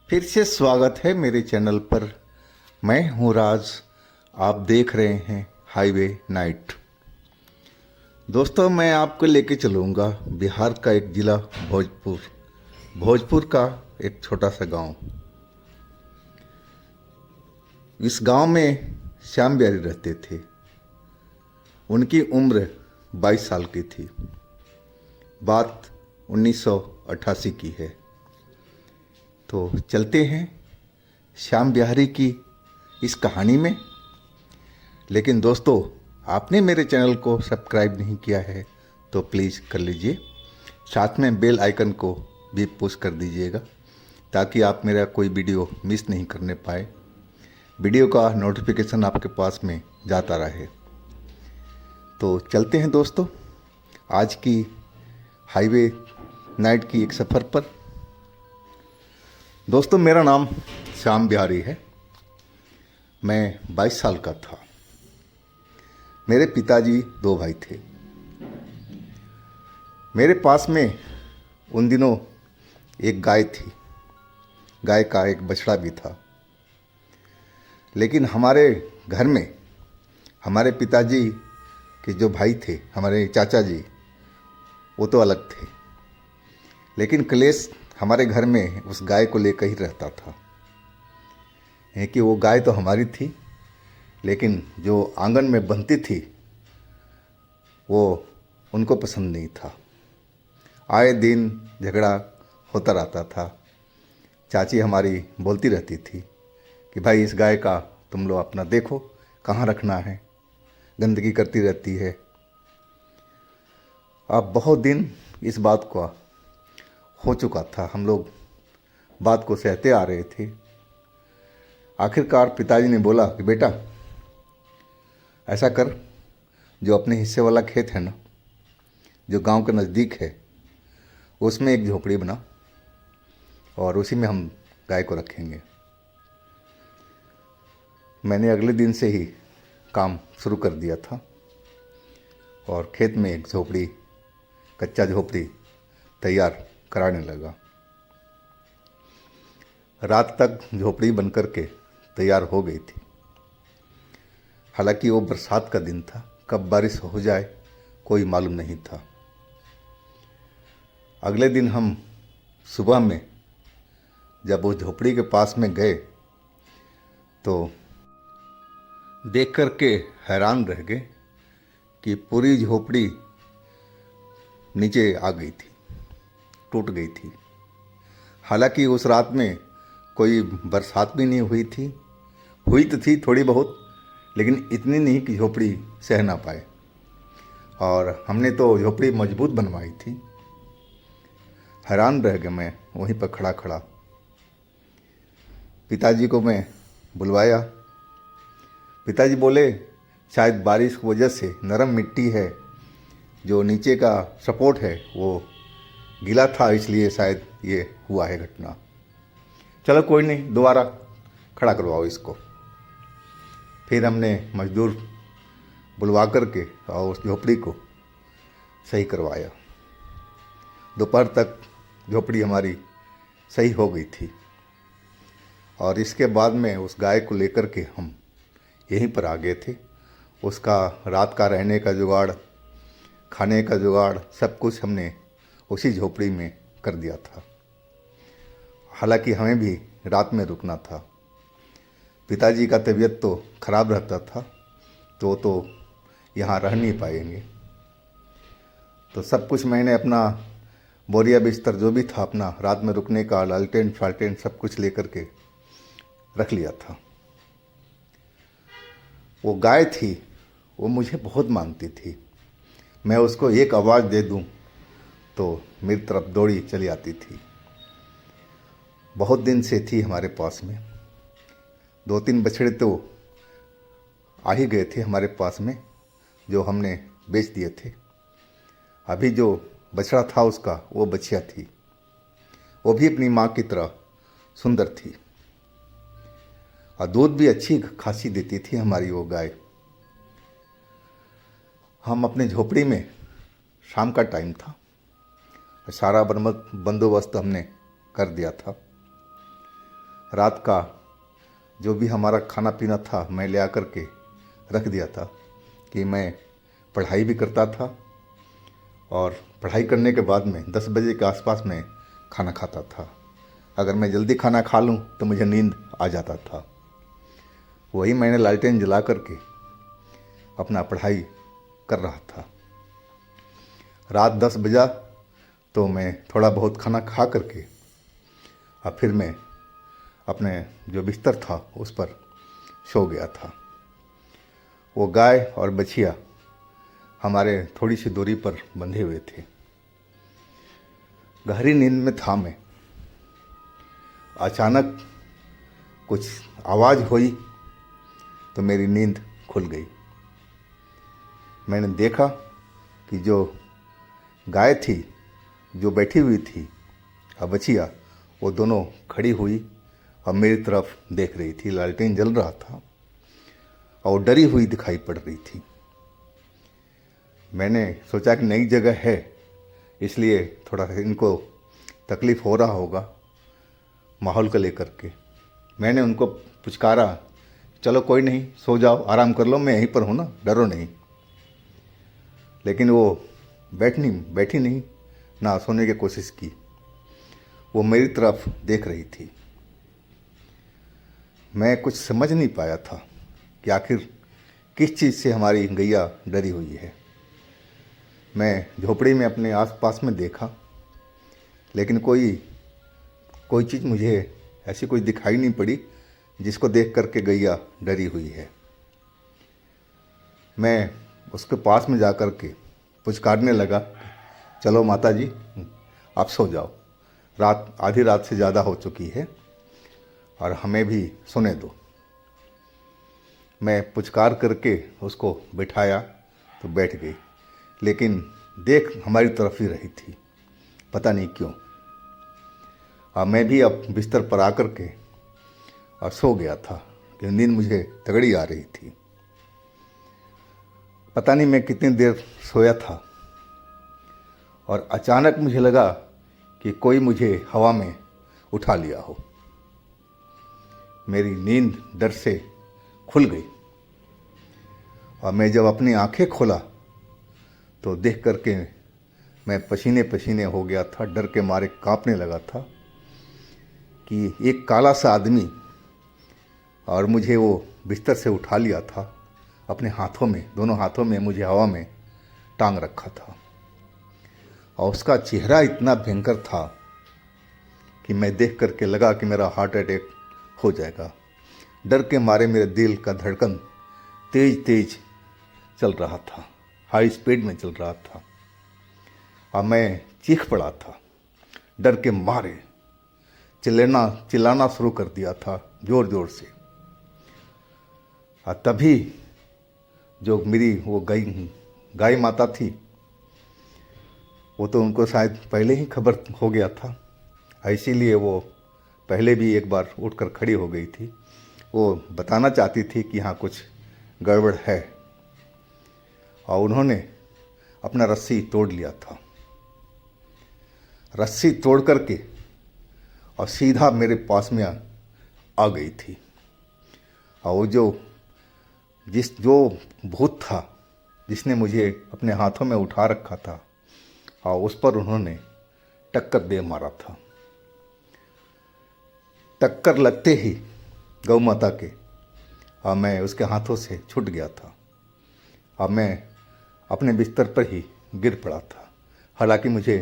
फिर से स्वागत है मेरे चैनल पर। मैं हूँ राज। आप देख रहे हैं हाईवे नाइट। दोस्तों, मैं आपको लेके चलूँगा बिहार का एक ज़िला भोजपुर। भोजपुर का एक छोटा सा गांव। इस गांव में श्याम बिहारी रहते थे। उनकी उम्र 22 साल की थी। बात 1988 की है। तो चलते हैं श्याम बिहारी की इस कहानी में। लेकिन दोस्तों, आपने मेरे चैनल को सब्सक्राइब नहीं किया है तो प्लीज़ कर लीजिए। साथ में बेल आइकन को भी पुश कर दीजिएगा ताकि आप मेरा कोई वीडियो मिस नहीं करने पाए। वीडियो का नोटिफिकेशन आपके पास में जाता रहे। तो चलते हैं दोस्तों आज की हाईवे नाइट की एक सफ़र पर। दोस्तों, मेरा नाम श्याम बिहारी है। मैं 22 साल का था। मेरे पिताजी 2 भाई थे। मेरे पास में उन दिनों एक गाय थी। गाय का एक बछड़ा भी था। लेकिन हमारे घर में हमारे पिताजी के जो भाई थे, हमारे चाचा जी, वो तो अलग थे। लेकिन क्लेश हमारे घर में उस गाय को लेकर ही रहता था। है कि वो गाय तो हमारी थी, लेकिन जो आंगन में बंधती थी वो उनको पसंद नहीं था। आए दिन झगड़ा होता रहता था। चाची हमारी बोलती रहती थी कि भाई इस गाय का तुम लोग अपना देखो, कहाँ रखना है, गंदगी करती रहती है। अब बहुत दिन इस बात का हो चुका था। हम लोग बात को सहते आ रहे थे। आखिरकार पिताजी ने बोला कि बेटा ऐसा कर, जो अपने हिस्से वाला खेत है ना, जो गांव के नज़दीक है, उसमें एक झोपड़ी बना और उसी में हम गाय को रखेंगे। मैंने अगले दिन से ही काम शुरू कर दिया था और खेत में एक झोपड़ी, कच्चा झोपड़ी तैयार कराने लगा। रात तक झोपड़ी बनकर के तैयार हो गई थी। हालांकि वो बरसात का दिन था, कब बारिश हो जाए कोई मालूम नहीं था। अगले दिन हम सुबह में जब वो झोपड़ी के पास में गए तो देख कर के हैरान रह गए कि पूरी झोपड़ी नीचे आ गई थी, टूट गई थी। हालांकि उस रात में कोई बरसात भी नहीं हुई थी। हुई तो थी थोड़ी बहुत, लेकिन इतनी नहीं कि झोपड़ी सह ना पाए। और हमने तो झोपड़ी मजबूत बनवाई थी। हैरान रह गया मैं वहीं पर खड़ा खड़ा। पिताजी को मैं बुलवाया। पिताजी बोले शायद बारिश की वजह से नरम मिट्टी है, जो नीचे का सपोर्ट है वो गीला था, इसलिए शायद ये हुआ है घटना। चलो कोई नहीं, दोबारा खड़ा करवाओ इसको। फिर हमने मजदूर बुलवा करके और उस झोपड़ी को सही करवाया। दोपहर तक झोपड़ी हमारी सही हो गई थी और इसके बाद में उस गाय को लेकर के हम यहीं पर आ गए थे। उसका रात का रहने का जुगाड़, खाने का जुगाड़, सब कुछ हमने उसी झोपड़ी में कर दिया था। हालांकि हमें भी रात में रुकना था। पिताजी का तबीयत तो खराब रहता था, तो यहाँ रह नहीं पाएंगे। तो सब कुछ मैंने अपना बोरिया बिस्तर जो भी था, अपना रात में रुकने का लालटेन फालटेन सब कुछ लेकर के रख लिया था। वो गाय थी, वो मुझे बहुत मांगती थी। मैं उसको एक आवाज़ दे दूं तो मेरी तरफ दौड़ी चली आती थी। बहुत दिन से थी हमारे पास में। 2-3 बछड़े तो आ ही गए थे हमारे पास में, जो हमने बेच दिए थे। अभी जो बछड़ा था उसका, वो बछिया थी। वो भी अपनी माँ की तरह सुंदर थी और दूध भी अच्छी खासी देती थी हमारी वो गाय। हम अपने झोपड़ी में, शाम का टाइम था, सारा बंदोबस्त हमने कर दिया था। रात का जो भी हमारा खाना पीना था मैं ले आकर के रख दिया था कि मैं पढ़ाई भी करता था और पढ़ाई करने के बाद में 10 बजे के आसपास में खाना खाता था। अगर मैं जल्दी खाना खा लूँ तो मुझे नींद आ जाता था। वही मैंने लालटेन जला करके अपना पढ़ाई कर रहा था। रात 10 बजा तो मैं थोड़ा बहुत खाना खा करके और फिर मैं अपने जो बिस्तर था उस पर सो गया था। वो गाय और बछिया हमारे थोड़ी सी दूरी पर बंधे हुए थे। गहरी नींद में था मैं। अचानक कुछ आवाज़ हुई तो मेरी नींद खुल गई। मैंने देखा कि जो गाय थी जो बैठी हुई थी और बछिया वो दोनों खड़ी हुई और मेरी तरफ देख रही थी। लालटेन जल रहा था और डरी हुई दिखाई पड़ रही थी। मैंने सोचा कि नई जगह है इसलिए थोड़ा इनको तकलीफ़ हो रहा होगा माहौल को लेकर के। मैंने उनको पुचकारा, चलो कोई नहीं, सो जाओ, आराम कर लो, मैं यहीं पर हूँ ना, डरो नहीं। लेकिन वो बैठी नहीं, ना सोने की कोशिश की। वो मेरी तरफ देख रही थी। मैं कुछ समझ नहीं पाया था कि आखिर किस चीज़ से हमारी गैया डरी हुई है। मैं झोपड़ी में अपने आसपास में देखा, लेकिन कोई चीज़ मुझे ऐसी कोई दिखाई नहीं पड़ी जिसको देख करके गैया डरी हुई है। मैं उसके पास में जा कर के पुचकारने लगा, चलो माता जी आप सो जाओ, आधी रात से ज़्यादा हो चुकी है और हमें भी सोने दो। मैं पुचकार करके उसको बिठाया तो बैठ गई, लेकिन देख हमारी तरफ ही रही थी, पता नहीं क्यों। और मैं भी अब बिस्तर पर आकर के और सो गया था कि नींद मुझे तगड़ी आ रही थी। पता नहीं मैं कितनी देर सोया था और अचानक मुझे लगा कि कोई मुझे हवा में उठा लिया हो। मेरी नींद डर से खुल गई और मैं जब अपनी आंखें खोला तो देख करके मैं पसीने पसीने हो गया था। डर के मारे कांपने लगा था कि एक काला सा आदमी और मुझे वो बिस्तर से उठा लिया था, अपने हाथों में, दोनों हाथों में मुझे हवा में टांग रखा था। और उसका चेहरा इतना भयंकर था कि मैं देख करके लगा कि मेरा हार्ट अटैक हो जाएगा। डर के मारे मेरे दिल का धड़कन तेज तेज चल रहा था, हाई स्पीड में चल रहा था और मैं चीख पड़ा था। डर के मारे चिल्लाना शुरू कर दिया था जोर जोर से। और तभी जो मेरी वो गाय माता थी, वो तो उनको शायद पहले ही खबर हो गया था, इसीलिए वो पहले भी एक बार उठकर खड़ी हो गई थी। वो बताना चाहती थी कि हाँ कुछ गड़बड़ है, और उन्होंने अपना रस्सी तोड़ लिया था। रस्सी तोड़ करके और सीधा मेरे पास में आ गई थी। और वो जो भूत था जिसने मुझे अपने हाथों में उठा रखा था, और उस पर उन्होंने टक्कर दे मारा था। टक्कर लगते ही गौ माता के और मैं उसके हाथों से छूट गया था और मैं अपने बिस्तर पर ही गिर पड़ा था। हालांकि मुझे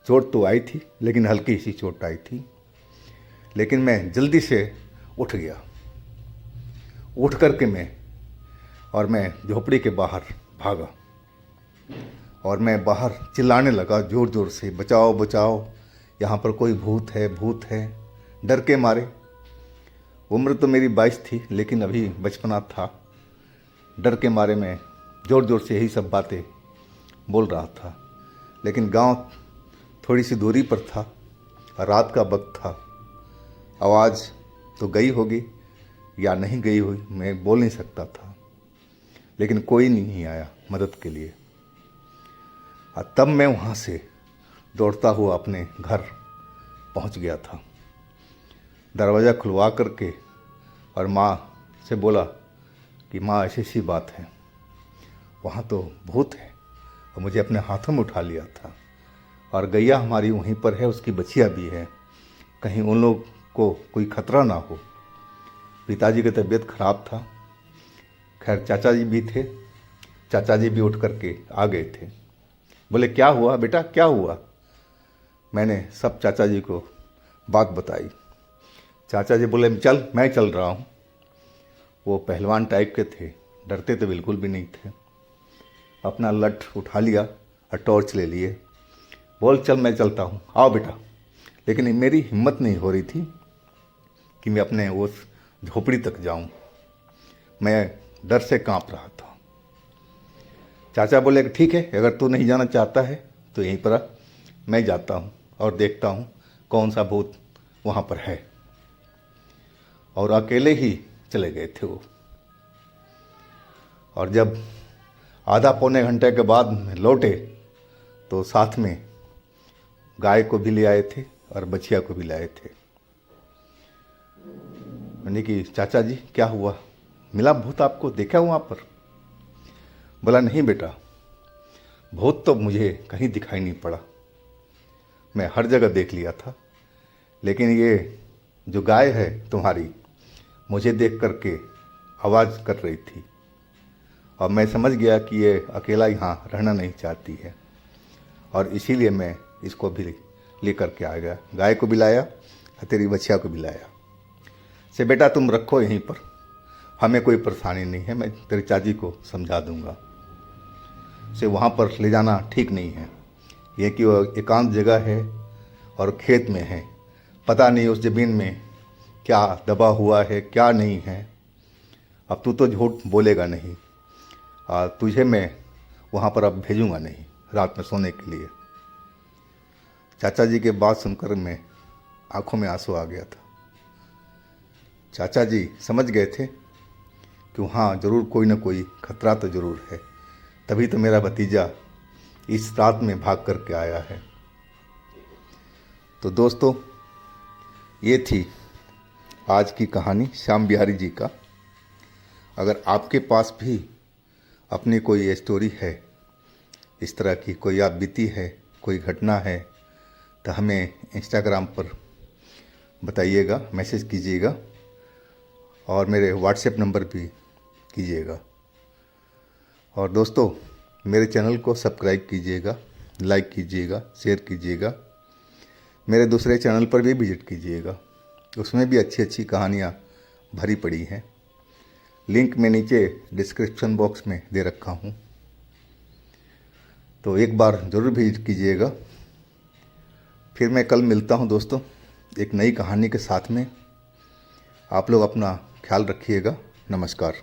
चोट तो आई थी, लेकिन हल्की सी चोट आई थी। लेकिन मैं जल्दी से उठ गया। उठ करके मैं झोपड़ी के बाहर भागा और मैं बाहर चिल्लाने लगा जोर जोर से, बचाओ बचाओ, यहाँ पर कोई भूत है, भूत है। डर के मारे, उम्र तो मेरी 22 थी, लेकिन अभी बचपना था। डर के मारे मैं जोर जोर से यही सब बातें बोल रहा था। लेकिन गांव थोड़ी सी दूरी पर था, रात का वक्त था। आवाज़ तो गई होगी या नहीं गई हुई, मैं बोल नहीं सकता था। लेकिन कोई नहीं आया मदद के लिए। और तब मैं वहाँ से दौड़ता हुआ अपने घर पहुँच गया था। दरवाज़ा खुलवा करके और माँ से बोला कि माँ ऐसी सी बात है, वहाँ तो भूत है। और मुझे अपने हाथों में उठा लिया था और गैया हमारी वहीं पर है, उसकी बच्चियाँ भी है, कहीं उन लोग को कोई खतरा ना हो। पिताजी की तबीयत खराब था। खैर चाचा जी भी थे, चाचा जी भी उठ करके आ गए थे। बोले क्या हुआ बेटा, क्या हुआ? मैंने सब चाचा जी को बात बताई। चाचा जी बोले चल, मैं चल रहा हूँ। वो पहलवान टाइप के थे, डरते तो बिल्कुल भी नहीं थे। अपना लठ उठा लिया और टॉर्च ले लिए। बोल चल मैं चलता हूँ, आओ बेटा। लेकिन मेरी हिम्मत नहीं हो रही थी कि मैं अपने उस झोपड़ी तक जाऊँ। मैं डर से कांप रहा था। चाचा बोले कि ठीक है, अगर तू नहीं जाना चाहता है तो यहीं पर आ, मैं जाता हूँ और देखता हूँ कौन सा भूत वहाँ पर है। और अकेले ही चले गए थे वो। और जब आधा पौने घंटे के बाद लौटे तो साथ में गाय को भी ले आए थे और बछिया को भी लाए थे। मैंने कि चाचा जी क्या हुआ, मिला भूत आपको, देखा वहाँ पर? बोला नहीं बेटा, भूत तो मुझे कहीं दिखाई नहीं पड़ा, मैं हर जगह देख लिया था। लेकिन ये जो गाय है तुम्हारी, मुझे देख करके आवाज़ कर रही थी और मैं समझ गया कि ये अकेला यहाँ रहना नहीं चाहती है, और इसीलिए मैं इसको भी ले करके आ गया। गाय को भी लाया और तेरी बच्चिया को भी लाया। से बेटा तुम रखो यहीं पर, हमें कोई परेशानी नहीं है, मैं तेरी चाची को समझा दूंगा। से वहाँ पर ले जाना ठीक नहीं है, ये कि वो एकांत जगह है और खेत में है, पता नहीं उस ज़मीन में क्या दबा हुआ है क्या नहीं है। अब तू तो झूठ बोलेगा नहीं, तुझे मैं वहाँ पर अब भेजूंगा नहीं रात में सोने के लिए। चाचा जी के बात सुनकर मैं आंखों में आंसू आ गया था। चाचा जी समझ गए थे कि हाँ ज़रूर कोई ना कोई खतरा तो ज़रूर है, तभी तो मेरा भतीजा इस रात में भाग करके आया है। तो दोस्तों ये थी आज की कहानी श्याम बिहारी जी का। अगर आपके पास भी अपनी कोई स्टोरी है, इस तरह की कोई याद बीती है, कोई घटना है, तो हमें इंस्टाग्राम पर बताइएगा, मैसेज कीजिएगा और मेरे व्हाट्सएप नंबर भी कीजिएगा। और दोस्तों मेरे चैनल को सब्सक्राइब कीजिएगा, लाइक कीजिएगा, शेयर कीजिएगा। मेरे दूसरे चैनल पर भी विजिट कीजिएगा, उसमें भी अच्छी अच्छी कहानियाँ भरी पड़ी हैं। लिंक मैं नीचे डिस्क्रिप्शन बॉक्स में दे रखा हूँ, तो एक बार ज़रूर विजिट कीजिएगा। फिर मैं कल मिलता हूँ दोस्तों एक नई कहानी के साथ में। आप लोग अपना ख्याल रखिएगा। नमस्कार।